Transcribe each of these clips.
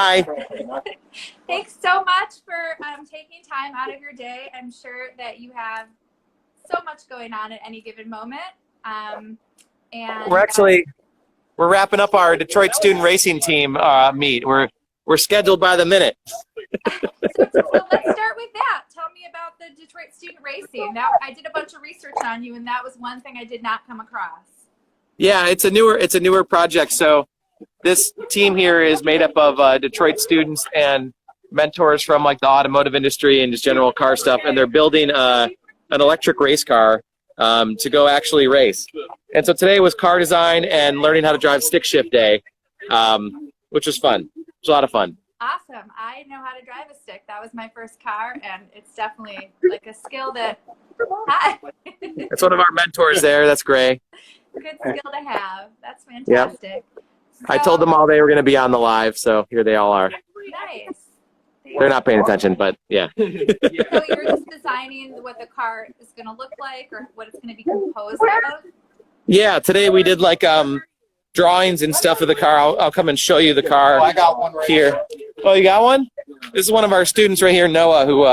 Bye. Thanks so much for taking time out of your day. I'm sure that you have so much going on at any given moment. And we're wrapping up our Detroit student racing team meet. We're scheduled by the minute. So let's start with that. Tell me about the Detroit student racing. Now, I did a bunch of research on you, and that was one thing I did not come across. Yeah, it's a newer project. So this team here is made up of Detroit students and mentors from like the automotive industry and just general car stuff, and they're building an electric race car to go actually race. And so today was car design and learning how to drive stick shift day, which was fun. It was a lot of fun. Awesome. I know how to drive a stick. That was my first car, and it's definitely like a skill that It's one of our mentors there. That's Gray. Good skill to have. That's fantastic. Yep. So, I told them all they were going to be on the live, so here they all are. Nice. They're not paying attention, but yeah. So you're just designing what the car is going to look like, or what it's going to be composed of? Yeah, today we did like drawings and stuff of the car. I'll come and show you the car. I got one right here. Oh, you got one? This is one of our students right here, Noah, who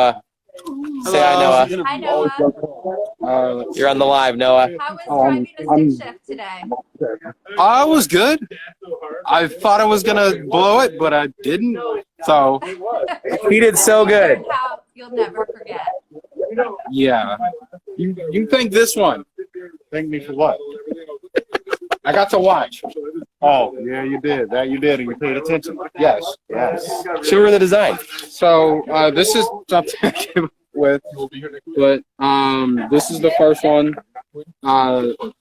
say hi, Noah. Hi, Noah. You're on the live, Noah. How was driving a stick shift today? It was good. I thought I was gonna blow it, but I didn't. So he did so good. You'll never forget. Yeah. You think this one? Thank me for what? I got to watch. Oh, yeah, you did. That you did, and you paid attention. Yes, yes. Show her the design. So this is something I came up with, but this is the first one.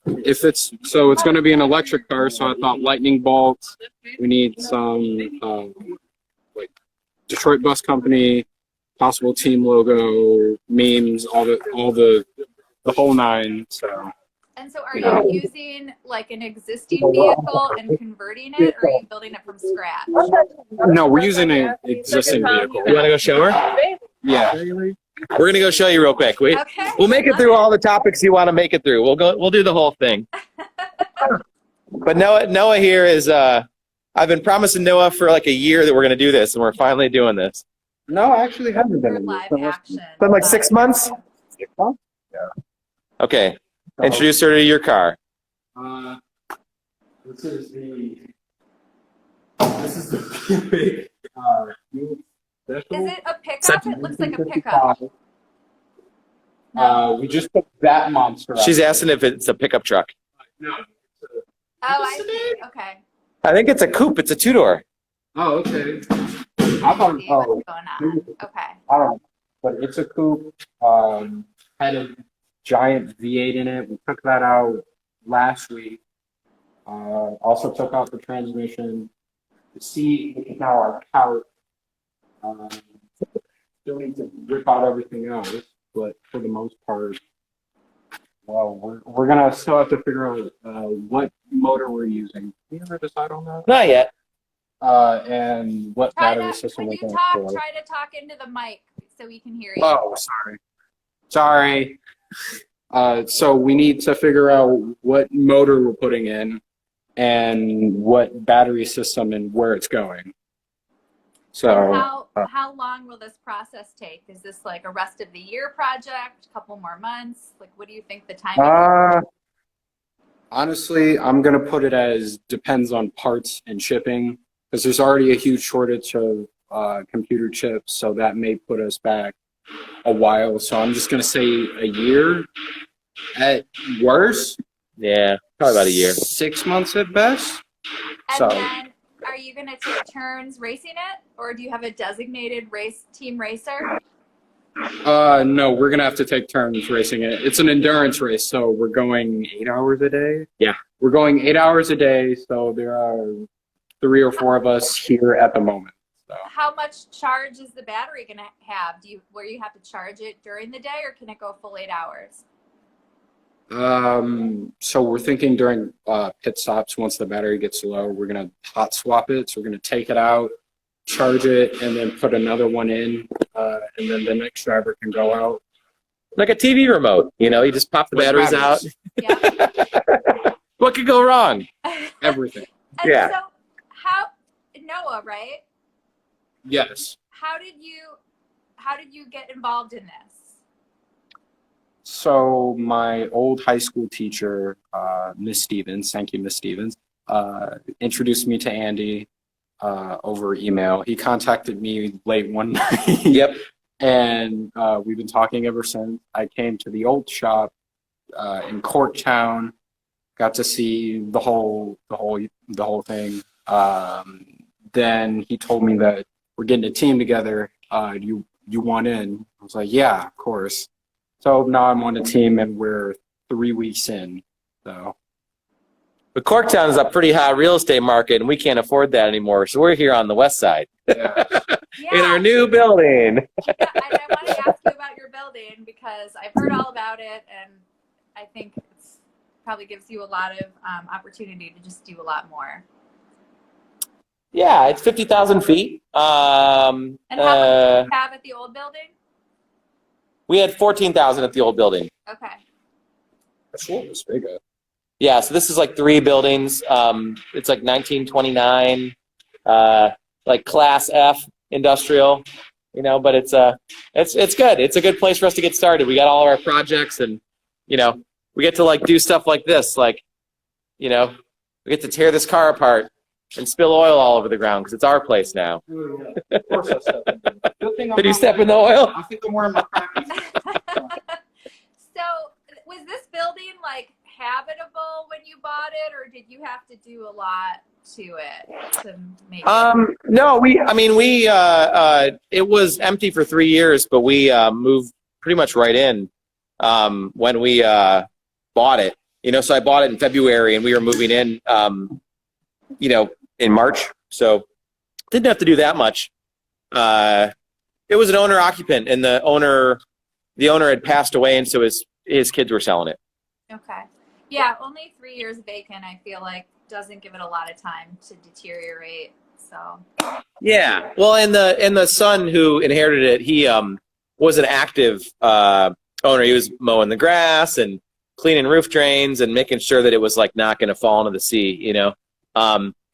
It's going to be an electric car, so I thought lightning bolts. We need some like Detroit Bus Company, possible team logo, memes, all the whole nine. So. And so are you using like an existing vehicle and converting it, or are you building it from scratch? No, we're using an existing vehicle. You want to go show her? Yeah. We're going to go show you real quick. Okay. We'll make it through all the topics you want to make it through. We'll do the whole thing. But Noah here is, I've been promising Noah for like a year that we're going to do this, and we're finally doing this. No, I actually haven't been. Live action. It's been like 6 months? 6 months? Yeah. Okay. Introduce her to your car. This is the big Is it a pickup? It looks like a pickup. We just put that monster out. She's asking if it's a pickup truck. No. Oh, I see. Okay. I think it's a coupe. It's a two-door. Oh, okay. I thought. What's going on? Okay. I don't know, but it's a coupe. Had a giant V8 in it. We took that out last week. Also took out the transmission. The seat is now our couch. Still need to rip out everything else, but for the most part, well, we're gonna still have to figure out what motor we're using. Did you ever decide on that? Not yet. And what battery system we're going for. Try to talk into the mic so we can hear you. Oh, sorry. So we need to figure out what motor we're putting in and what battery system and where it's going. So how long will this process take? Is this like a rest of the year project, a couple more months? Like, what do you think the timing is? Honestly, I'm going to put it as depends on parts and shipping, because there's already a huge shortage of computer chips, so that may put us back a while. So I'm just going to say a year at worst. Yeah, probably about a year. 6 months at best. And then are you going to take turns racing it, or do you have a designated team racer? No, we're going to have to take turns racing it. It's an endurance race, so we're going 8 hours a day. Yeah. We're going 8 hours a day, so there are 3 or 4 of us here at the moment. So. How much charge is the battery going to have? Where you have to charge it during the day, or can it go full 8 hours? So we're thinking during pit stops, once the battery gets low, we're going to hot swap it. So we're going to take it out, charge it, and then put another one in, and then the next driver can go out. Like a TV remote, you just pop the batteries out. Yeah. What could go wrong? Everything. And yeah. So Noah, right? Yes. How did you get involved in this? So my old high school teacher, Miss Stevens, thank you, Miss Stevens, introduced me to Andy over email. He contacted me late one night. Yep. And we've been talking ever since. I came to the old shop in Corktown, got to see the whole thing. Then he told me that we're getting a team together. You want in? I was like, yeah, of course. So now I'm on the team, and we're 3 weeks in. So. But Corktown is a pretty hot real estate market, and we can't afford that anymore. So we're here on the west side. Yeah. In our new building. Yeah, and I want to ask you about your building because I've heard all about it, and I think it's probably gives you a lot of opportunity to just do a lot more. Yeah, it's 50,000 feet. And how much did you have at the old building? We had 14,000 at the old building. Okay. That's what was bigger. Yeah, so this is like 3 buildings. It's like 1929, like Class F industrial, you know. But it's good. It's a good place for us to get started. We got all of our projects, and you know, we get to like do stuff like this. Like, you know, we get to tear this car apart and spill oil all over the ground because it's our place now. Of course I stepped in. Good thing I'm Did you not step in wearing- the oil? I think I'm wearing my khakis. So was this building like habitable when you bought it, or did you have to do a lot to it to make it? No, it was empty for 3 years, but we moved pretty much right in when we bought it. You know, so I bought it in February, and we were moving in, you know, in March. So didn't have to do that much. It was an owner occupant, and the owner had passed away, and so his kids were selling it. Okay. Yeah, only 3 years vacant, I feel like, doesn't give it a lot of time to deteriorate. So. Yeah. Well, and the son who inherited it, he was an active owner. He was mowing the grass and cleaning roof drains and making sure that it was like not going to fall into the sea, you know.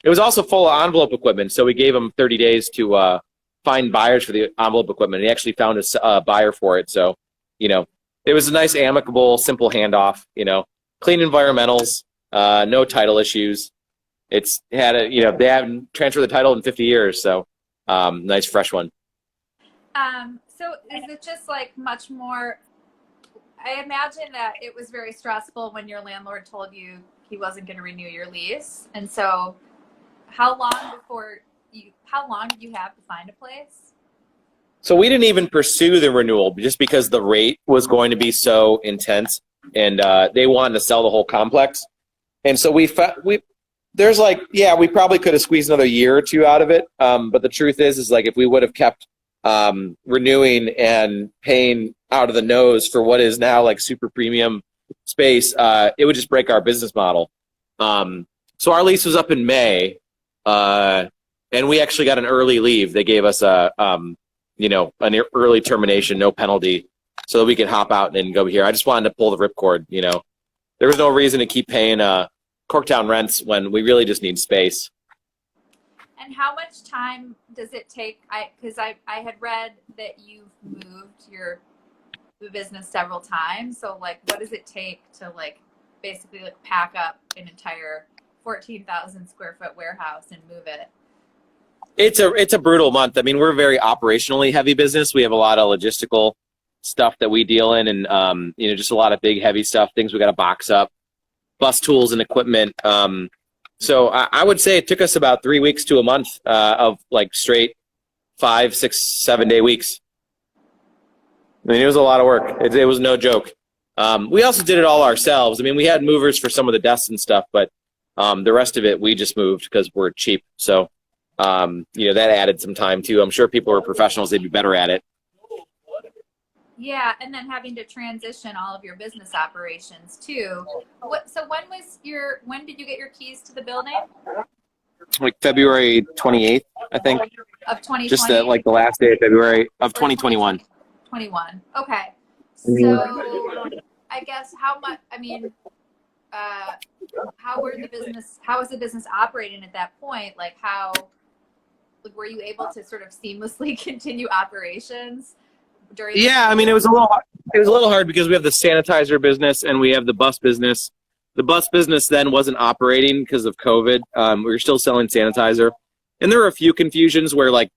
It was also full of envelope equipment, so we gave him 30 days to find buyers for the envelope equipment. He actually found a buyer for it, so, you know, it was a nice, amicable, simple handoff, you know. Clean environmentals, no title issues. It's had they haven't transferred the title in 50 years, so nice fresh one. So is it just like much more? I imagine that it was very stressful when your landlord told you he wasn't going to renew your lease, and so how long did you have to find a place? So we didn't even pursue the renewal just because the rate was going to be so intense, and they wanted to sell the whole complex. And so we probably could have squeezed another year or two out of it. But the truth is like if we would have kept renewing and paying out of the nose for what is now like super premium space, it would just break our business model. So our lease was up in May, and we actually got an early leave. They gave us an early termination, no penalty, so that we could hop out and go here. I just wanted to pull the ripcord, you know. There was no reason to keep paying Corktown rents when we really just need space. And how much time does it take? Because I had read that you've moved the business several times. So like, what does it take to like basically like pack up an entire 14,000 square foot warehouse and move it? It's a brutal month. I mean, we're a very operationally heavy business. We have a lot of logistical stuff that we deal in, and just a lot of big heavy stuff, things we got to box up, bus tools and equipment. So I would say it took us about 3 weeks to a month of like straight 5, 6, 7 day weeks. I mean, it was a lot of work. It was no joke. We also did it all ourselves. I mean, we had movers for some of the desks and stuff, but the rest of it we just moved because we're cheap. So that added some time too. I'm sure people who are professionals, they'd be better at it. Yeah, and then having to transition all of your business operations too. So when did you get your keys to the building? Like February 28th, I think. Of 2020? Just the last day of February of 2021. 21. Okay. So I guess how was the business operating at that point? Like how Like, were you able to sort of seamlessly continue operations during? Yeah, I mean, it was a little hard because we have the sanitizer business and we have the bus business. The bus business then wasn't operating because of COVID. We were still selling sanitizer, and there were a few confusions where like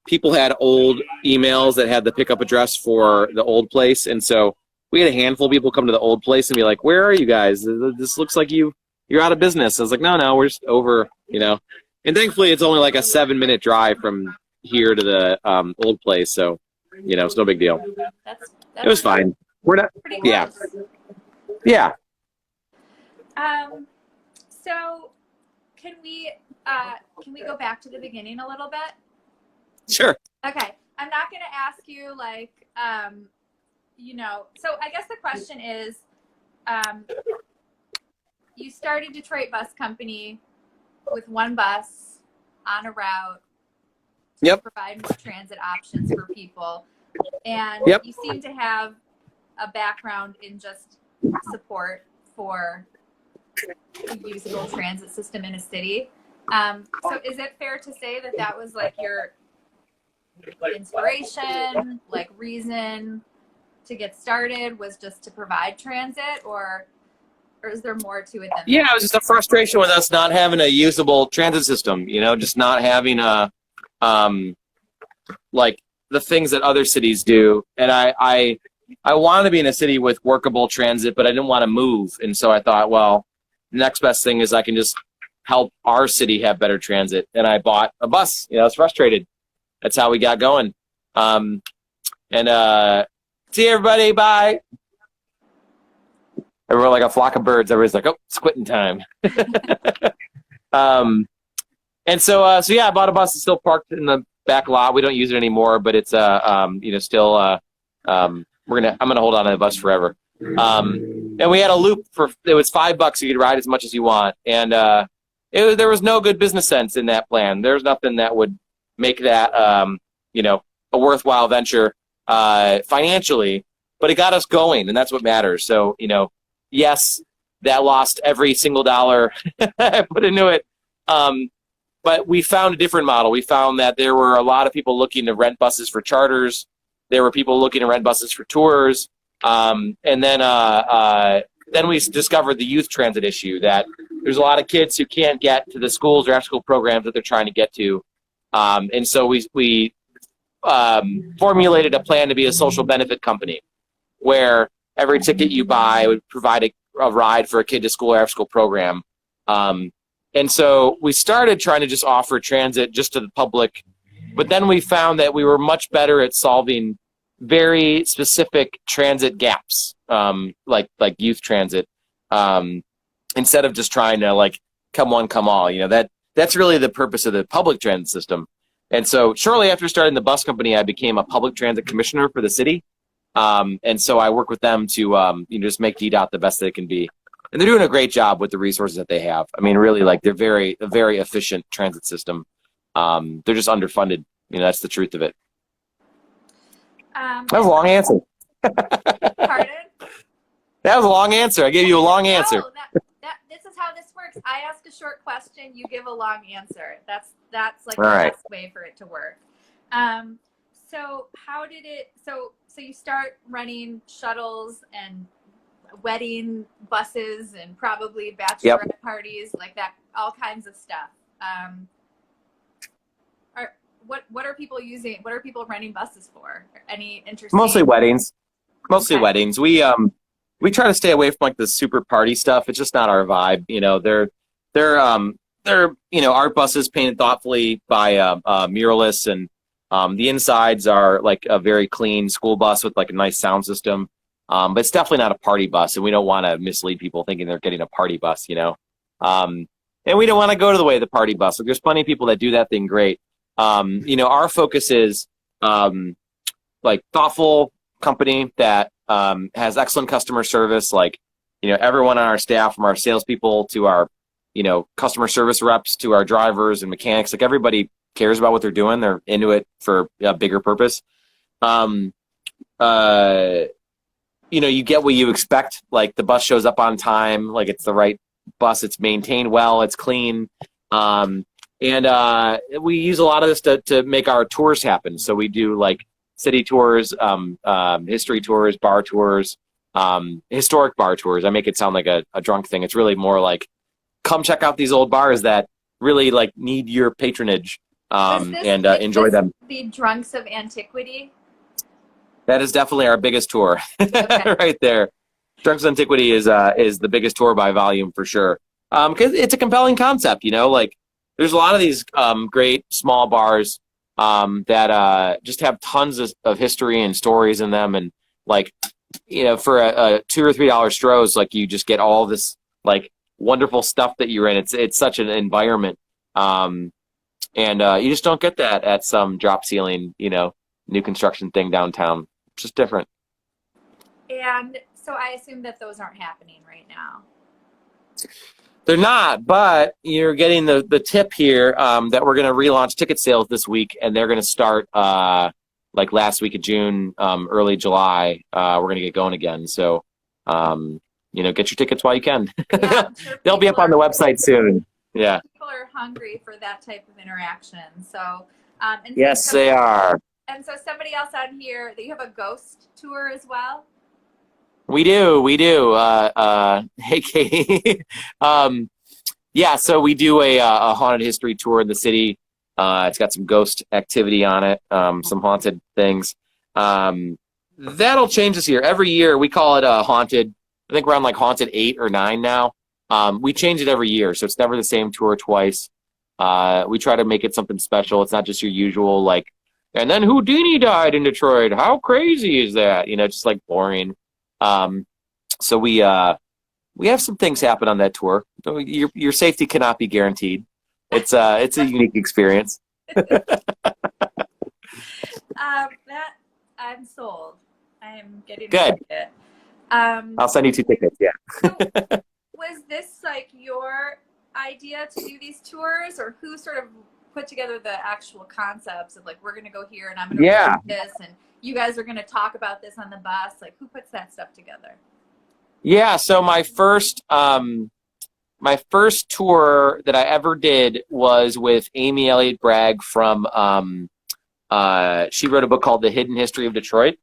people had old emails that had the pickup address for the old place, and so we had a handful of people come to the old place and be like, "Where are you guys? This looks like you're out of business." I was like, "No, we're just over," you know. And thankfully, it's only like a 7-minute drive from here to the old place, so you know, it's no big deal. That's It was fine. We're not. pretty Yeah. close. Yeah. So can we go back to the beginning a little bit? Sure. Okay. I'm not going to ask you like, you know, so I guess the question is, you started Detroit Bus Company with one bus on a route to Yep. provide more transit options for people. And Yep. you seem to have a background in just support for a usable transit system in a city. So is it fair to say that that was like your inspiration, like reason to get started was just to provide transit, or is there more to it than Yeah, that? it was just a frustration with us not having a usable transit system, you know, just not having a, like the things that other cities do. And I wanted to be in a city with workable transit, but I didn't want to move. And so I thought, well, the next best thing is I can just help our city have better transit. And I bought a bus. You know, I was frustrated. That's how we got going. See you, everybody. Bye. Everyone like a flock of birds. Everybody's like, oh, it's quitting time. And so yeah, I bought a bus. It's still parked in the back lot. We don't use it anymore, but it's you know, still I'm gonna hold on to the bus forever. And we had a loop it was $5. You could ride as much as you want, and there was no good business sense in that plan. There's nothing that would make that you know, a worthwhile venture financially, but it got us going, and that's what matters. So you know, yes, that lost every single dollar I put into it. But we found a different model. We found that there were a lot of people looking to rent buses for charters. There were people looking to rent buses for tours. And then we discovered the youth transit issue, that there's a lot of kids who can't get to the schools or after-school programs that they're trying to get to. And so we formulated a plan to be a social benefit company where every ticket you buy would provide a ride for a kid to school or after-school program. And so we started trying to just offer transit just to the public, but then we found that we were much better at solving very specific transit gaps, like youth transit, instead of just trying to like come one, come all. You know, that's really the purpose of the public transit system. And so shortly after starting the bus company, I became a public transit commissioner for the city. And so I work with them to you know, just make DDOT the best that it can be. And they're doing a great job with the resources that they have. I mean, really, like, they're a very efficient transit system. They're just underfunded. You know, that's the truth of it. That was a long answer. Pardon? That was a long answer. I gave you a long answer. No, this is how this works. I ask a short question, you give a long answer. That's like All the right. best way for it to work. So how did it? So you start running shuttles and wedding buses and probably bachelorette parties, like that, all kinds of stuff. What are people using? What are people renting buses for? Any interesting? Mostly weddings. Mostly Okay. weddings. We try to stay away from like the super party stuff. It's just not our vibe. You know, they're you know, art buses painted thoughtfully by muralists, and the insides are like a very clean school bus with like a nice sound system. But it's definitely not a party bus, and we don't want to mislead people thinking they're getting a party bus, you know. And we don't want to go to the way of the party bus. Like, there's plenty of people that do that thing great. You know, our focus is like thoughtful company that has excellent customer service. Like, you know, everyone on our staff, from our salespeople to our, you know, customer service reps to our drivers and mechanics, like everybody cares about what they're doing. They're into it for a bigger purpose. You know, you get what you expect. Like, the bus shows up on time, like it's the right bus, it's maintained well, it's clean. And we use a lot of this to make our tours happen. So we do like city tours, history tours, bar tours, historic bar tours. I make it sound like a drunk thing. It's really more like, come check out these old bars that really like need your patronage, and enjoy them. The Drunks of Antiquity? That is definitely our biggest tour. Okay. Right there. Drunks of Antiquity is the biggest tour by volume for sure. Because it's a compelling concept, you know, like there's a lot of these great small bars that just have tons of history and stories in them. And like, you know, for a $2 or $3 Stroh's, like you just get all this like wonderful stuff that you're in. It's such an environment. And you just don't get that at some drop ceiling, you know, new construction thing downtown. It's just different. And so I assume that those aren't happening right now. They're not, but you're getting the tip here that we're going to relaunch ticket sales this week, and they're going to start like last week of June, early July. We're going to get going again. So, you know, get your tickets while you can. Yeah, I'm sure They'll be up on the website soon. Yeah. People are hungry for that type of interaction. So, Yes, they are. And so somebody else out here, that you have a ghost tour as well? We do. Hey, Katie. Yeah, so we do a haunted history tour in the city. It's got some ghost activity on it, some haunted things. That'll change this year. Every year we call it haunted. I think we're on like haunted 8 or 9 now. We change it every year, so it's never the same tour twice. We try to make it something special. It's not just your usual like, and then Houdini died in Detroit. How crazy is that? You know, just like boring. So we have some things happen on that tour. Your safety cannot be guaranteed. It's a unique experience. That I'm sold. I am getting Good. it. I'll send you 2 tickets. Yeah. So was this like your idea to do these tours, or who sort of put together the actual concepts of like, we're going to go here and I'm going to do this and you guys are going to talk about this on the bus? Like, who puts that stuff together? Yeah. So my first tour that I ever did was with Amy Elliott Bragg from, she wrote a book called The Hidden History of Detroit.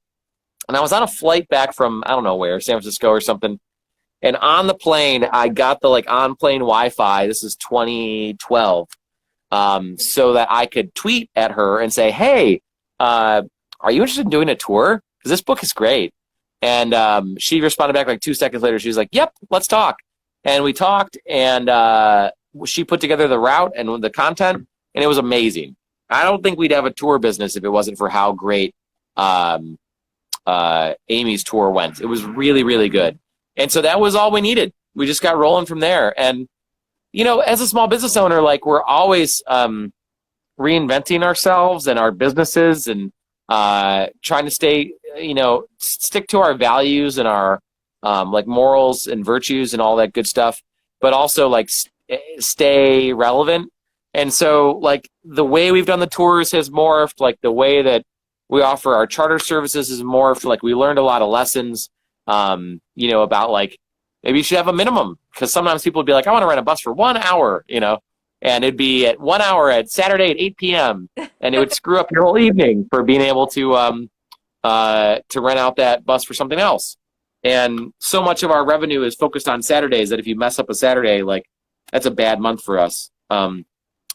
And I was on a flight back from, I don't know where, San Francisco or something. And on the plane, I got the like on-plane Wi-Fi. This is 2012. So that I could tweet at her and say, hey, are you interested in doing a tour? Because this book is great. And she responded back like 2 seconds later. She was like, yep, let's talk. And we talked, and she put together the route and the content, and it was amazing. I don't think we'd have a tour business if it wasn't for how great Amy's tour went. It was really, really good. And so that was all we needed. We just got rolling from there. And, you know, as a small business owner, like we're always reinventing ourselves and our businesses and trying to stay, you know, stick to our values and our like morals and virtues and all that good stuff, but also like stay relevant. And so like the way we've done the tours has morphed, like the way that we offer our charter services has morphed. Like we learned a lot of lessons, you know, about like, maybe you should have a minimum, because sometimes people would be like, I want to rent a bus for 1 hour, you know, and it'd be at 1 hour at Saturday at 8 p.m. and it would screw up your whole evening for being able to rent out that bus for something else. And so much of our revenue is focused on Saturdays that if you mess up a Saturday, like that's a bad month for us.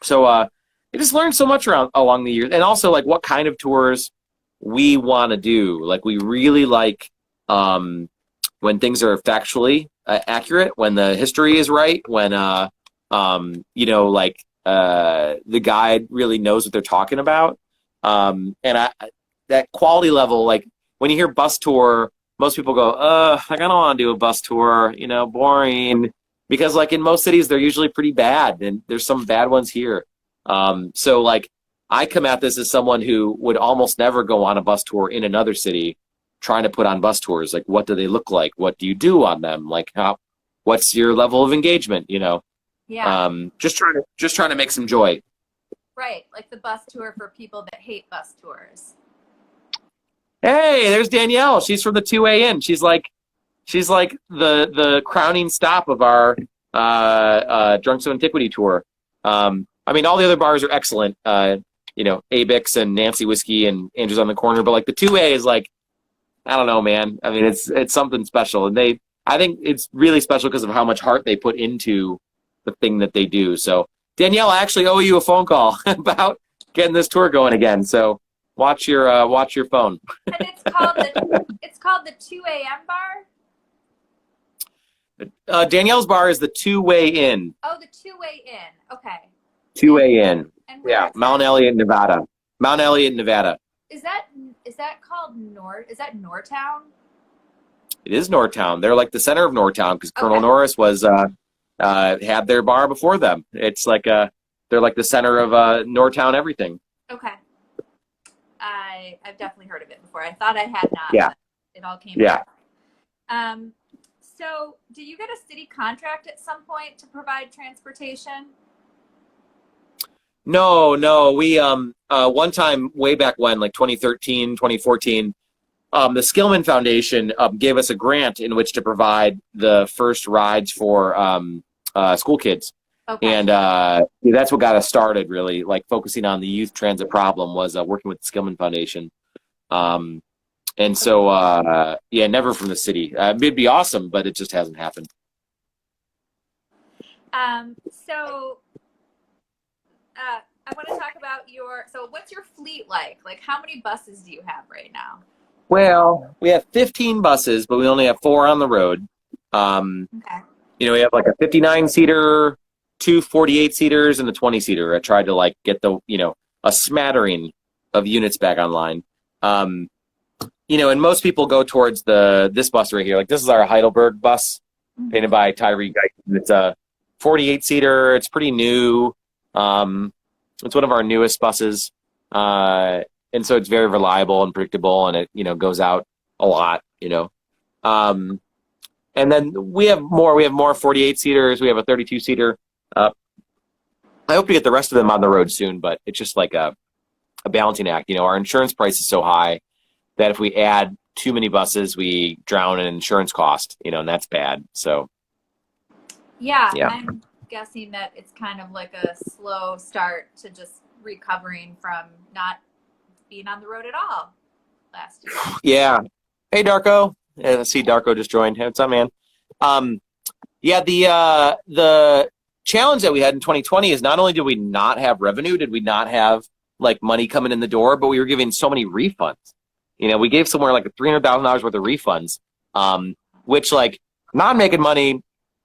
So I just learned so much along the years, and also like what kind of tours we want to do. Like we really like when things are factually accurate, when the history is right, when you know, like the guide really knows what they're talking about. And that quality level, like when you hear bus tour, most people go, like, I don't want to do a bus tour, you know, boring. Because like in most cities, they're usually pretty bad, and there's some bad ones here. So like I come at this as someone who would almost never go on a bus tour in another city trying to put on bus tours. Like, what do they look like? What do you do on them? Like, what's your level of engagement, you know? Yeah. Just trying to make some joy. Right. Like the bus tour for people that hate bus tours. Hey, there's Danielle. She's from the 2A Inn. She's like the crowning stop of our Drunks of Antiquity tour. I mean, all the other bars are excellent. Abix and Nancy Whiskey and Andrews on the Corner, but like the 2A is like, I don't know, man. I mean, it's something special, and I think it's really special because of how much heart they put into the thing that they do. So Danielle, I actually owe you a phone call about getting this tour going again. So watch your phone. And it's called the 2 a.m. bar. Danielle's bar is the 2-way in. Oh, the 2-way in. Okay. 2-way in. And where Yeah, is Mount that? Elliott, Nevada. Mount Elliott, Nevada. Is that called Is that Nortown? It is Nortown. They're like the center of Nortown because Colonel Okay. Norris was had their bar before them. It's like they're like the center of Nortown everything. Okay. I've definitely heard of it before. I thought I had not. Yeah. But it all came Yeah. back. So do you get a city contract at some point to provide transportation? No. We one time way back when, like 2013, 2014, the Skillman Foundation gave us a grant in which to provide the first rides for school kids. Okay. And that's what got us started, really, like focusing on the youth transit problem was working with the Skillman Foundation. And so, never from the city. It'd be awesome, but it just hasn't happened. So I want to talk about what's your fleet like? Like, how many buses do you have right now? Well, we have 15 buses, but we only have 4 on the road. Okay. We have like a 59-seater, 2 48-seaters, and a 20-seater. I tried to like get a smattering of units back online. And most people go towards this bus right here. Like this is our Heidelberg bus, painted by Tyree Guyton. It's a 48-seater. It's pretty new. It's one of our newest buses. And so it's very reliable and predictable, and it, goes out a lot, And then we have more 48-seaters. We have a 32-seater. I hope to get the rest of them on the road soon, but it's just like a balancing act. Our insurance price is so high that if we add too many buses, we drown in insurance cost, and that's bad. So Yeah. Yeah. I'm guessing that it's kind of like a slow start to just recovering from not being on the road at all last year. Yeah. Hey, Darko. Yeah, I see Darko just joined. Hey, what's up, man? The challenge that we had in 2020 is not only did we not have revenue, did we not have like money coming in the door, but we were giving so many refunds. We gave somewhere like $300,000 worth of refunds, which like not making money,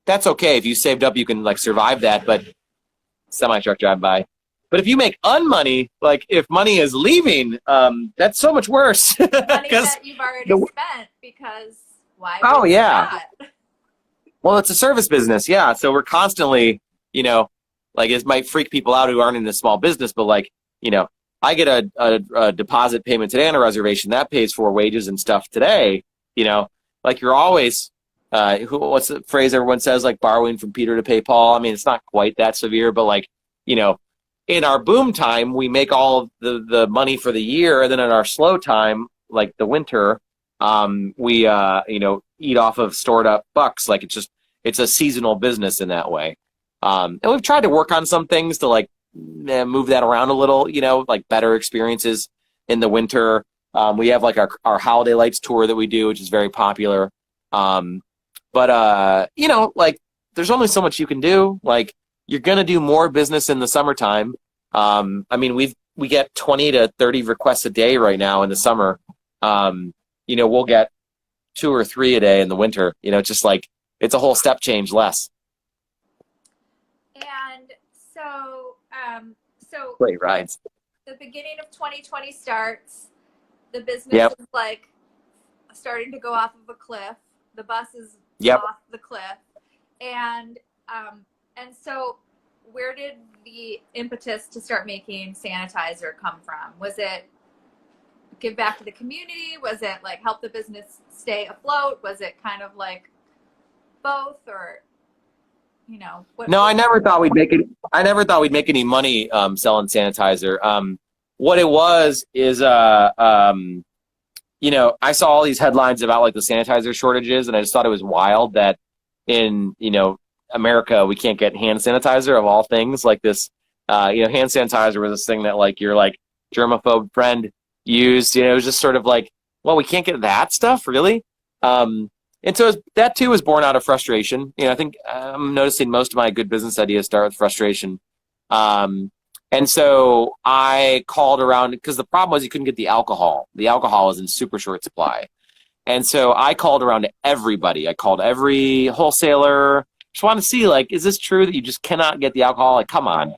that's okay. If you saved up, you can like survive that, but semi-truck drive by. But if you make unmoney, like if money is leaving, that's so much worse. Money that you've already spent because why? Oh, would you yeah. not? Well, it's a service business. Yeah. So we're constantly, like it might freak people out who aren't in a small business, but like, I get a deposit payment today on a reservation that pays for wages and stuff today, like you're always, what's the phrase everyone says, like borrowing from Peter to pay Paul? I mean, it's not quite that severe, but like, in our boom time, we make all of the money for the year. And then in our slow time, like the winter, we, eat off of stored up bucks. Like it's a seasonal business in that way. And we've tried to work on some things to like move that around a little, like better experiences in the winter. We have like our Holiday Lights tour that we do, which is very popular. But like there's only so much you can do. Like you're going to do more business in the summertime. I mean, we get 20 to 30 requests a day right now in the summer. We'll get 2 or 3 a day in the winter. It's just like, it's a whole step change less. And so Great rides. the beginning of 2020 starts. The business Yep. is like starting to go off of a cliff. The bus is Yep. off the cliff. And so where did the impetus to start making sanitizer come from? Was it give back to the community? Was it like help the business stay afloat? Was it kind of like both, or No, I never thought we'd make it. I never thought we'd make any money selling sanitizer. What it was is, I saw all these headlines about like the sanitizer shortages, and I just thought it was wild that in America we can't get hand sanitizer of all things. Like this Hand sanitizer was this thing that like your like germaphobe friend used. It was just sort of like, well, we can't get that stuff, really. And so that too was born out of frustration. I think I'm noticing most of my good business ideas start with frustration. And so I called around because the problem was you couldn't get the alcohol. The alcohol was in super short supply. And so I called around to everybody. I called every wholesaler. Just wanted to see, like, is this true that you just cannot get the alcohol? Like, come on.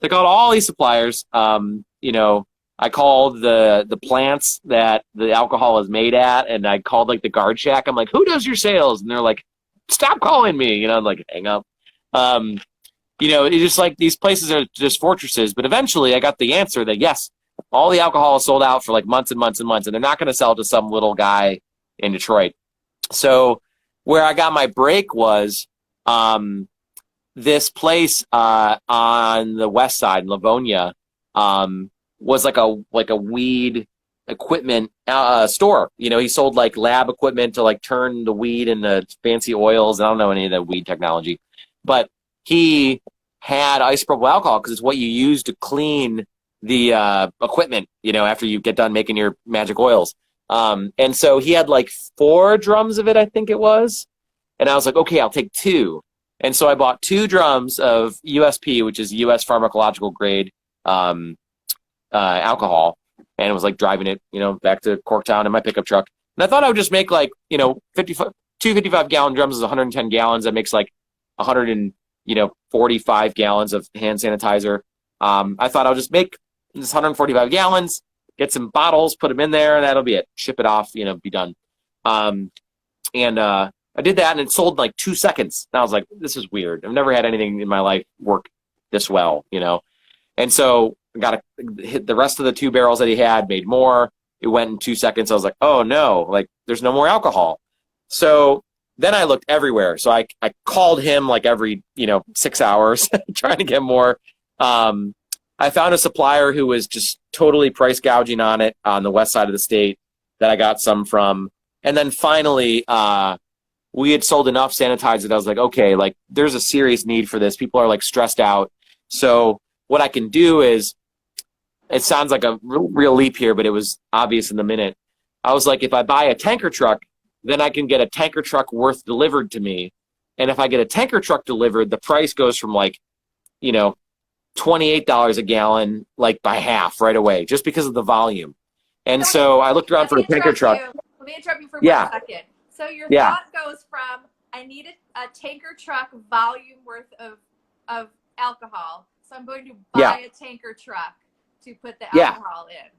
I called all these suppliers. I called the plants that the alcohol is made at, and I called like the guard shack. I'm like, who does your sales? And they're like, stop calling me. I'm like, hang up. It's just like these places are just fortresses. But eventually I got the answer that yes, all the alcohol is sold out for like months and months and months, and they're not going to sell to some little guy in Detroit. So where I got my break was this place on the west side in Livonia was like a weed equipment store. He sold like lab equipment to like turn the weed into fancy oils. I don't know any of the weed technology, but he had isopropyl alcohol because it's what you use to clean the equipment, after you get done making your magic oils. And so he had like 4 drums of it, I think it was. And I was like, okay, I'll take 2. And so I bought 2 drums of USP, which is US pharmacological grade alcohol. And it was like driving it, back to Corktown in my pickup truck. And I thought I would just make like, 2 55-gallon drums is 110 gallons. That makes like 145 gallons of hand sanitizer. I thought I'll just make this 145 gallons, get some bottles, put them in there, and that'll be it. Ship it off, be done. I did that, and it sold in like 2 seconds. And I was like, this is weird. I've never had anything in my life work this well, And so I got to hit the rest of the 2 barrels that he had, made more. It went in 2 seconds. I was like, oh no, like there's no more alcohol. So then I looked everywhere. So I called him like every, 6 hours trying to get more. I found a supplier who was just totally price gouging on it on the west side of the state that I got some from. And then finally, we had sold enough sanitizer that I was like, okay, like there's a serious need for this. People are like stressed out. So what I can do is, it sounds like a real leap here, but it was obvious in the minute. I was like, if I buy a tanker truck, then I can get a tanker truck worth delivered to me. And if I get a tanker truck delivered, the price goes from like, $28 a gallon, like by half right away, just because of the volume. And so I looked around for a tanker truck. Let me interrupt you for 1 second. So your thought goes from, I need a tanker truck volume worth of alcohol, so I'm going to buy a tanker truck to put the alcohol in.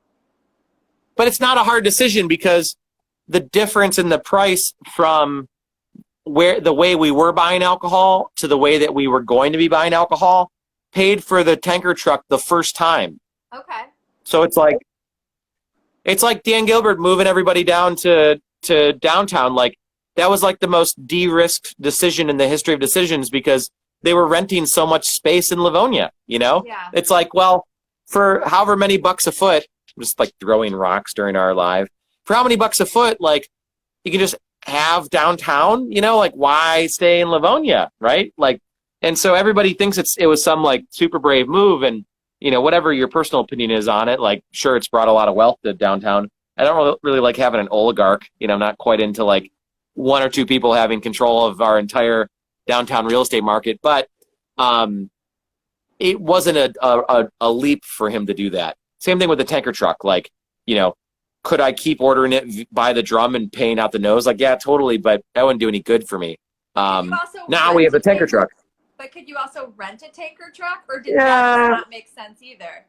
But it's not a hard decision because the difference in the price from the way we were buying alcohol to the way that we were going to be buying alcohol paid for the tanker truck the first time. Okay. So it's like Dan Gilbert moving everybody down to downtown. Like that was like the most de-risked decision in the history of decisions because they were renting so much space in Livonia, Yeah. It's like, well, for however many bucks a foot, I'm just like throwing rocks during our live. For how many bucks a foot, like you can just have downtown, like why stay in Livonia, right? Like, and so everybody thinks it was some like super brave move, and whatever your personal opinion is on it, like sure it's brought a lot of wealth to downtown. I don't really like having an oligarch, not quite into like 1 or 2 people having control of our entire downtown real estate market, but it wasn't a leap for him to do that. Same thing with the tanker truck, like could I keep ordering it by the drum and paying out the nose? Like yeah, totally, but that wouldn't do any good for me. Now we have a tanker truck. But could you also rent a tanker truck, or did that not make sense either?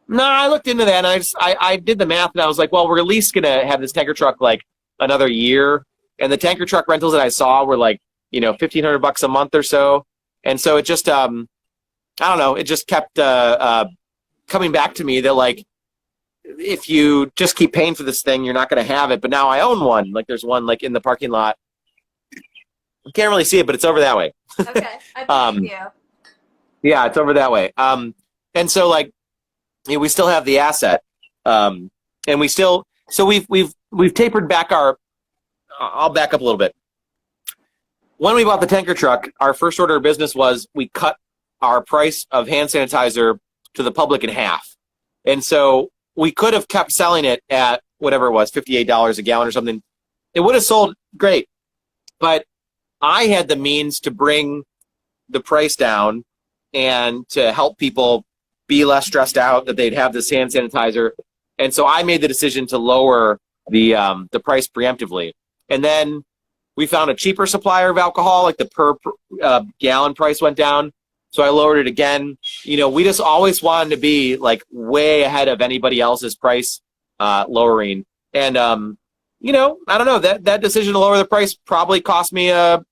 No, I looked into that, and I did the math, and I was like, well, we're at least going to have this tanker truck like another year. And the tanker truck rentals that I saw were like, $1,500 a month or so. And so it just, I don't know, it just kept coming back to me that like, if you just keep paying for this thing, you're not going to have it. But now I own one. Like there's one like in the parking lot. You can't really see it, but it's over that way. Okay, I believe you. Yeah, it's over that way. And so like, we still have the asset, and we still. So we've tapered back our. I'll back up a little bit. When we bought the tanker truck, our first order of business was we cut our price of hand sanitizer to the public in half. And so we could have kept selling it at whatever it was, $58 a gallon or something. It would have sold great. But I had the means to bring the price down and to help people be less stressed out that they'd have this hand sanitizer. And so I made the decision to lower the price preemptively. And then we found a cheaper supplier of alcohol, like the per gallon price went down. So I lowered it again. You know, we just always wanted to be like way ahead of anybody else's price lowering. And, you know, I don't know, that decision to lower the price probably cost me $1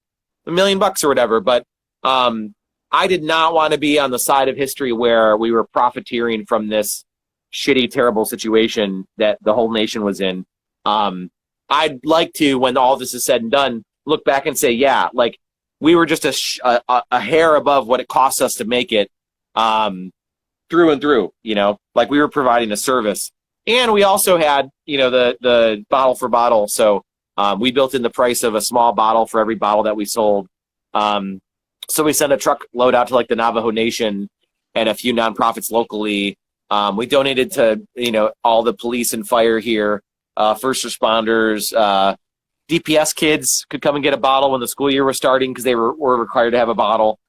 million or whatever. But I did not want to be on the side of history where we were profiteering from this shitty, terrible situation that the whole nation was in. I'd like to, when all this is said and done, look back and say, yeah, like we were just a hair above what it cost us to make it through and through, you know, like we were providing a service. And we also had, you know, the bottle for bottle. So we built in the price of a small bottle for every bottle that we sold. So we sent a truck load out to like the Navajo Nation and a few nonprofits locally. We donated to, you know, all the police and fire here, first responders, DPS kids could come and get a bottle when the school year was starting because they were required to have a bottle.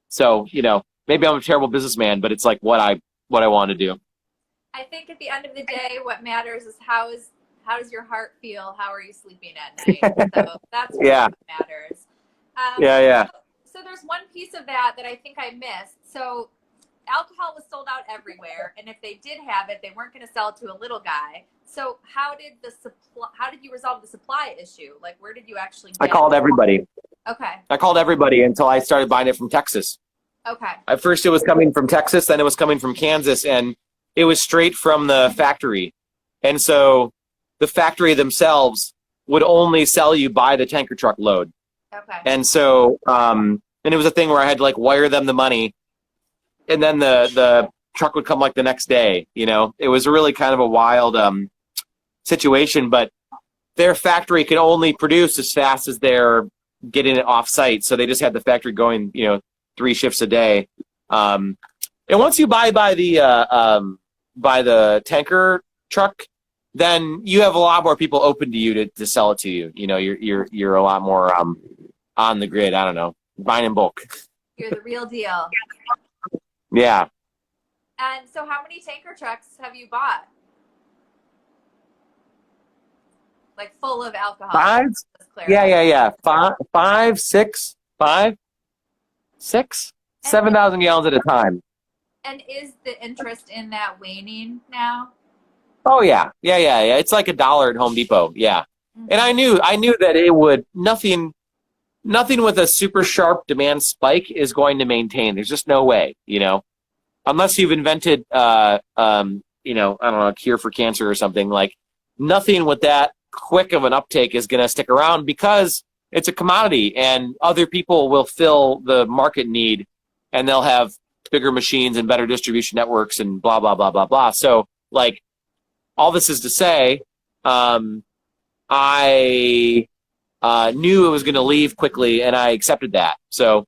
So, you know, maybe I'm a terrible businessman, but it's like what I want to do. I think at the end of the day, what matters is how does your heart feel? How are you sleeping at night? So that's what matters. Yeah. So there's one piece of that I think I missed. So alcohol was sold out everywhere, and if they did have it, they weren't going to sell it to a little guy. So how did you resolve the supply issue? Like, where did you actually get I called everybody. Okay. I called everybody until I started buying it from Texas. Okay. At first it was coming from Texas, then it was coming from Kansas, and it was straight from the factory. And so the factory themselves would only sell you by the tanker truck load. Okay. And so, and it was a thing where I had to like wire them the money, and then the truck would come like the next day. You know, it was really kind of a wild situation, but their factory could only produce as fast as they're getting it off site. So they just had the factory going, you know, 3 shifts a day. And once you buy by the tanker truck, then you have a lot more people open to you to sell it to you. You know, you're a lot more on the grid. I don't know, buying in bulk. You're the real deal. Yeah. And so how many tanker trucks have you bought? Like full of alcohol? 5? Yeah. 5, 6, 7,000 gallons at a time. And is the interest in that waning now? Oh yeah. It's like $1 at Home Depot. Yeah. Mm-hmm. And I knew that it would, nothing with a super sharp demand spike is going to maintain. There's just no way, you know, unless you've invented, you know, I don't know, a cure for cancer or something. Like nothing with that quick of an uptake is going to stick around because it's a commodity and other people will fill the market need and they'll have bigger machines and better distribution networks and blah, blah, blah, blah, blah. So like all this is to say, I knew it was going to leave quickly and I accepted that. So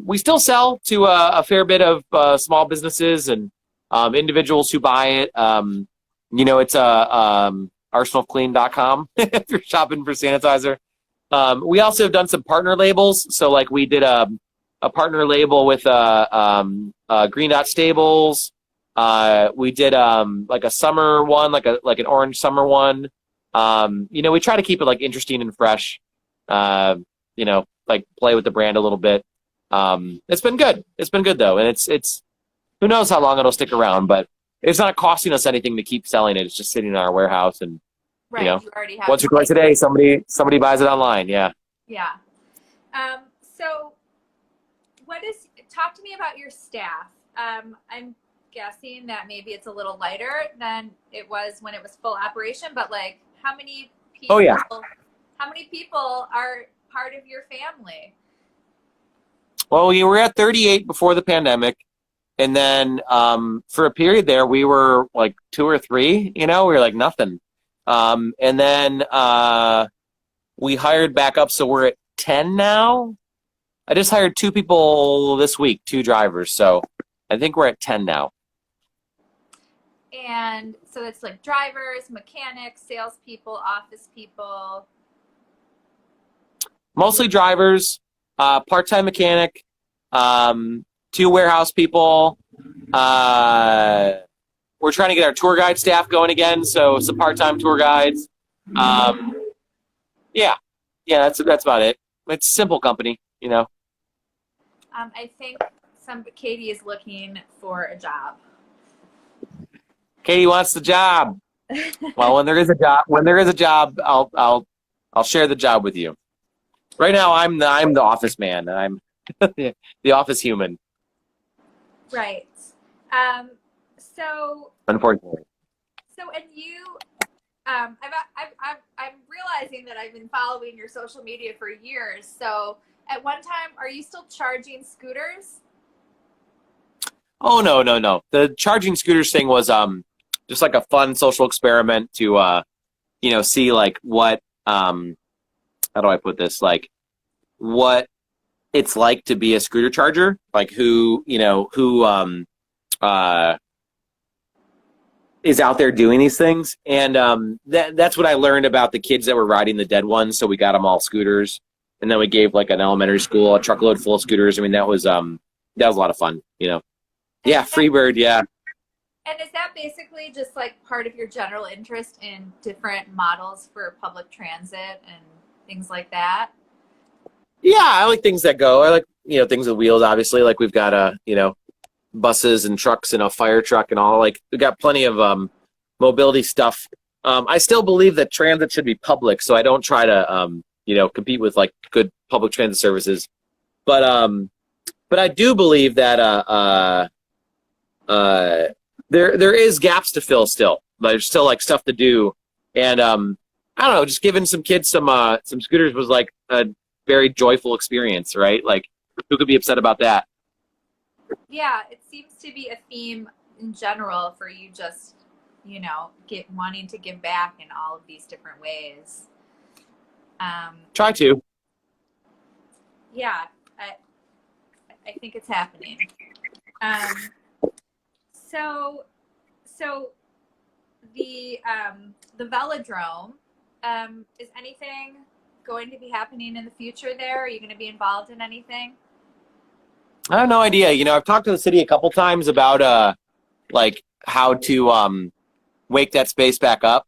we still sell to a fair bit of small businesses and individuals who buy it. You know, it's arsenalclean.com if you're shopping for sanitizer. We also have done some partner labels. So like we did a partner label with Green Dot Stables. We did like a summer one, like an orange summer one. You know, we try to keep it like interesting and fresh. You know, like play with the brand a little bit. It's been good. It's been good though, and it's who knows how long it'll stick around, but it's not costing us anything to keep selling it. It's just sitting in our warehouse, and right, you know, you already have once or twice a day, somebody buys it online. Yeah. Yeah. So talk to me about your staff. I'm guessing that maybe it's a little lighter than it was when it was full operation, but like how many people, how many people are part of your family? Well, we were at 38 before the pandemic. And then for a period there, we were like 2 or 3, you know, we were like nothing. And then we hired back up. So we're at 10 now. I just hired 2 people this week, 2 drivers. So I think we're at 10 now. And so it's like drivers, mechanics, salespeople, office people. Mostly drivers, part-time mechanic, 2 warehouse people. We're trying to get our tour guide staff going again, so some part-time tour guides. Yeah, that's about it. It's a simple company, you know. I think Katie is looking for a job. Katie wants the job. Well, when there is a job, I'll share the job with you. Right now, I'm the office man. I'm the office human. Right. So Unfortunately. So, and you, I'm realizing that I've been following your social media for years. So, at one time, are you still charging scooters? Oh no. The charging scooters thing was just like a fun social experiment to see like what how do I put this, like what it's like to be a scooter charger, like who is out there doing these things. And that's what I learned about the kids that were riding the dead ones. So we got them all scooters, and then we gave like an elementary school a truckload full of scooters. I mean, that was a lot of fun, you know. Yeah, Freebird, yeah. And is that basically just like part of your general interest in different models for public transit and things like that? Yeah, I like things that go. I like, things with wheels, obviously. Like we've got buses and trucks and a fire truck and all. Like we've got plenty of mobility stuff. I still believe that transit should be public, so I don't try to compete with like good public transit services. But I do believe that there is gaps to fill still. There's still like stuff to do, and I don't know, just giving some kids some scooters was like a very joyful experience, right? Like, who could be upset about that? Yeah, it seems to be a theme in general for you, just wanting to give back in all of these different ways. Try to. Yeah, I think it's happening. So the velodrome, is anything going to be happening in the future there? Are you going to be involved in anything? I have no idea. I've talked to the city a couple times about like how to wake that space back up,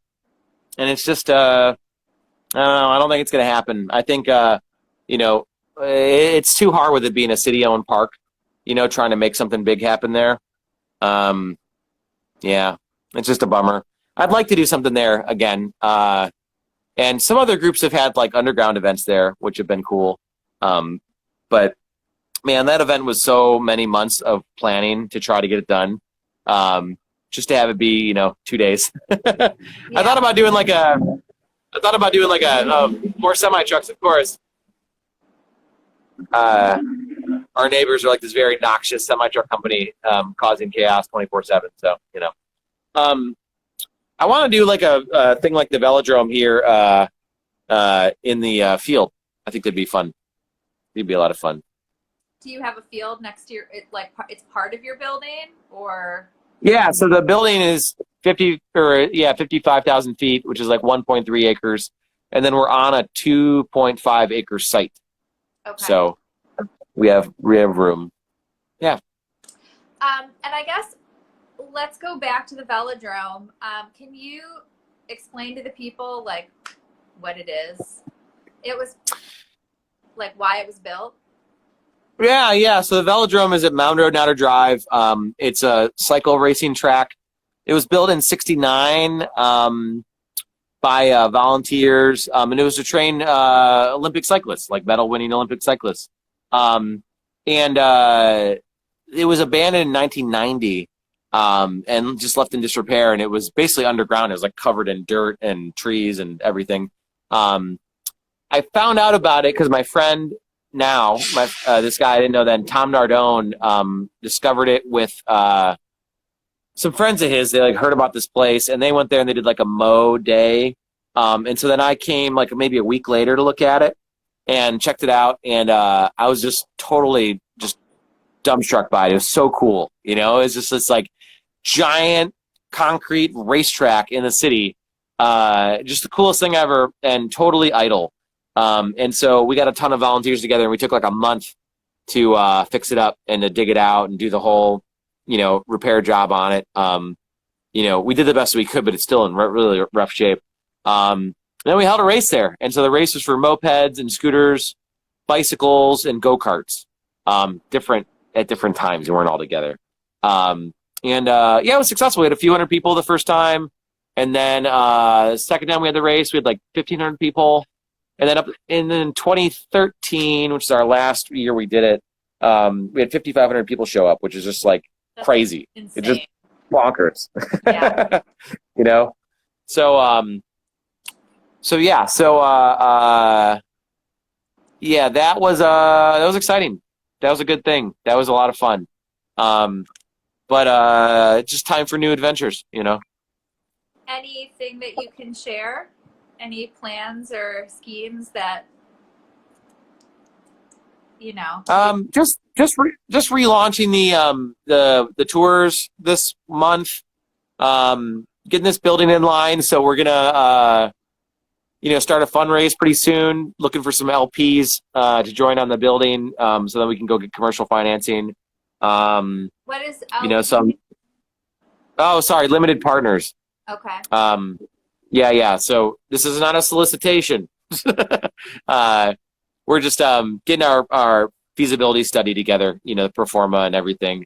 and it's just I don't know. I don't think it's going to happen. I think it's too hard with it being a city-owned park. Trying to make something big happen there. Yeah, it's just a bummer. I'd like to do something there again. And some other groups have had like underground events there, which have been cool. But man, that event was so many months of planning to try to get it done. Just to have it be, 2 days. Yeah. I thought about doing like more semi trucks, of course. Our neighbors are like this very noxious semi truck company, causing chaos 24/7. So, I want to do like a thing like the velodrome here in the field. I think that'd be fun. It'd be a lot of fun. Do you have a field next to it's part of your building, or? Yeah, so the building is 55,000 feet, which is like 1.3 acres. And then we're on a 2.5 acre site. Okay. So we have room. Yeah. And I guess let's go back to the velodrome. Can you explain to the people like what it is? It was like why it was built? Yeah. So the velodrome is at Mound Road, Nutter Drive. It's a cycle racing track. It was built in '69 by volunteers, and it was to train Olympic cyclists, like medal-winning Olympic cyclists. And it was abandoned in 1990 and just left in disrepair. And it was basically underground. It was like covered in dirt and trees and everything. I found out about it because my friend now, this guy I didn't know then, Tom Nardone, discovered it with some friends of his. They like heard about this place and they went there and they did like a mow day. And so then I came like maybe a week later to look at it. and checked it out. And I was just totally just dumbstruck by it. It was so cool. You know, it's just this like giant concrete racetrack in the city. Just the coolest thing ever, and totally idle. And so we got a ton of volunteers together, and we took like a month to fix it up and to dig it out and do the whole, you know, repair job on it. You know, we did the best we could, but it's still in really rough shape. Then we held a race there. And so the race was for mopeds and scooters, bicycles, and go-karts, different at different times. They weren't all together. Yeah, it was successful. We had a few hundred people the first time. And then second time we had the race, we had like 1,500 people. And then in 2013, which is our last year we did it, we had 5,500 people show up, which is just like That's crazy. insane. It's just bonkers. Yeah. You know? So yeah, that was exciting. That was a good thing. That was a lot of fun. But just time for new adventures, you know. Anything that you can share? Any plans or schemes that, you know? Just relaunching the tours this month. Getting this building in line, so we're gonna you know, start a fundraise pretty soon. Looking for some LPs to join on the building, so that we can go get commercial financing. What is You know, limited partners. Okay. Yeah. So this is not a solicitation. We're just getting our feasibility study together, you know, the pro forma and everything,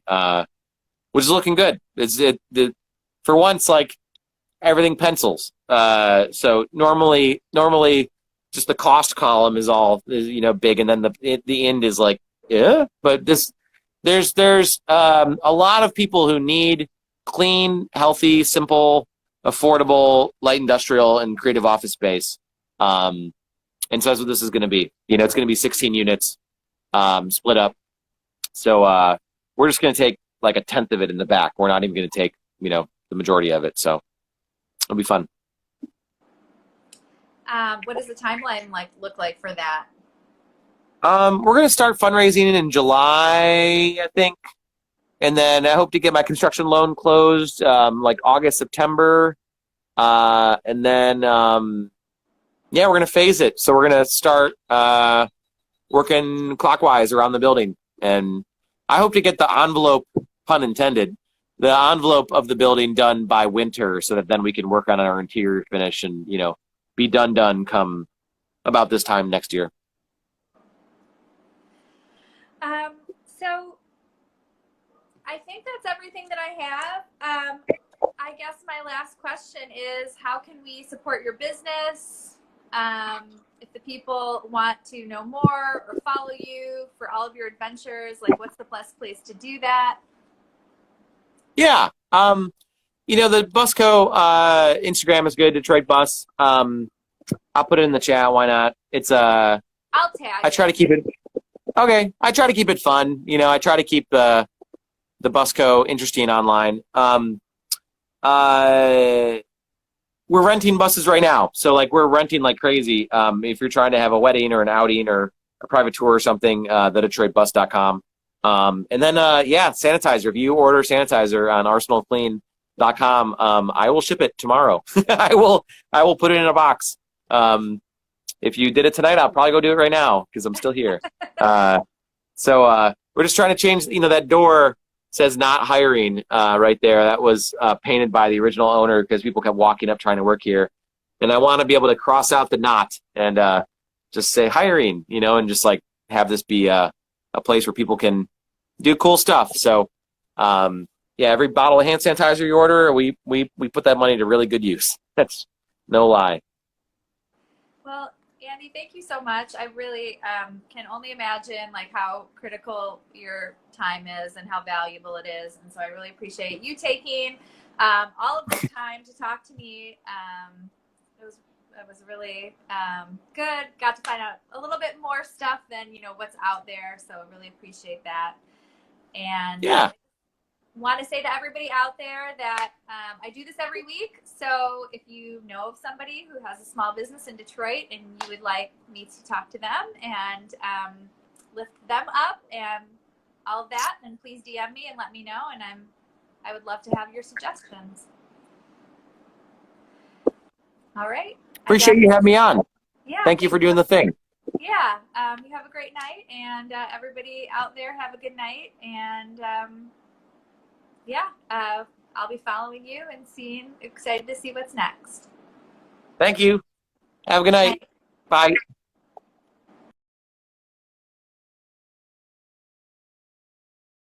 which is looking good. For once, like, everything pencils. So normally just the cost column is you know, big, and then the end is like, yeah. But there's a lot of people who need clean, healthy, simple, affordable, light industrial, and creative office space. And so that's what this is going to be. You know, it's going to be 16 units, split up. So we're just going to take like a tenth of it in the back. We're not even going to take, you know, the majority of it. So it'll be fun. What does the timeline look like for that? We're going to start fundraising in July, I think. And then I hope to get my construction loan closed like August, September. And then, yeah, we're going to phase it. So we're going to start working clockwise around the building. And I hope to get the envelope, pun intended, the envelope of the building done by winter, so that then we can work on our interior finish and, you know, be done come about this time next year. So I think that's everything that I have. I guess my last question is, how can we support your business? If the people want to know more or follow you for all of your adventures, like, what's the best place to do that? Yeah. You know, the Busco Instagram is good, Detroit Bus. I'll put it in the chat. Why not? It's I'll tag. I try to keep it. Okay. I try to keep it fun. You know, I try to keep the Busco interesting online. We're renting buses right now. So like, we're renting like crazy. If you're trying to have a wedding or an outing or a private tour or something, the detroitbus.com. And then, yeah, sanitizer. If you order sanitizer on arsenalclean.com, I will ship it tomorrow. I will put it in a box. If you did it tonight, I'll probably go do it right now because I'm still here. So we're just trying to change, you know, that door says not hiring right there. That was painted by the original owner because people kept walking up trying to work here. And I want to be able to cross out the not and just say hiring, you know, and just like have this be a place where people can do cool stuff. So, yeah, every bottle of hand sanitizer you order, we put that money to really good use. That's no lie. Well, Andy, thank you so much. I really can only imagine like how critical your time is and how valuable it is. And so I really appreciate you taking all of this time to talk to me. It was really good. Got to find out a little bit more stuff than, you know, what's out there. So I really appreciate that. And Yeah. want to say to everybody out there that I do this every week. So if you know of somebody who has a small business in Detroit and you would like me to talk to them and lift them up and all of that, then please DM me and let me know. And I would love to have your suggestions. All right. Appreciate you having me on. Yeah. Thank you for doing the thing. Yeah. You have a great night, and everybody out there have a good night. And yeah, I'll be following you and excited to see what's next. Thank you. Have a good night. Bye.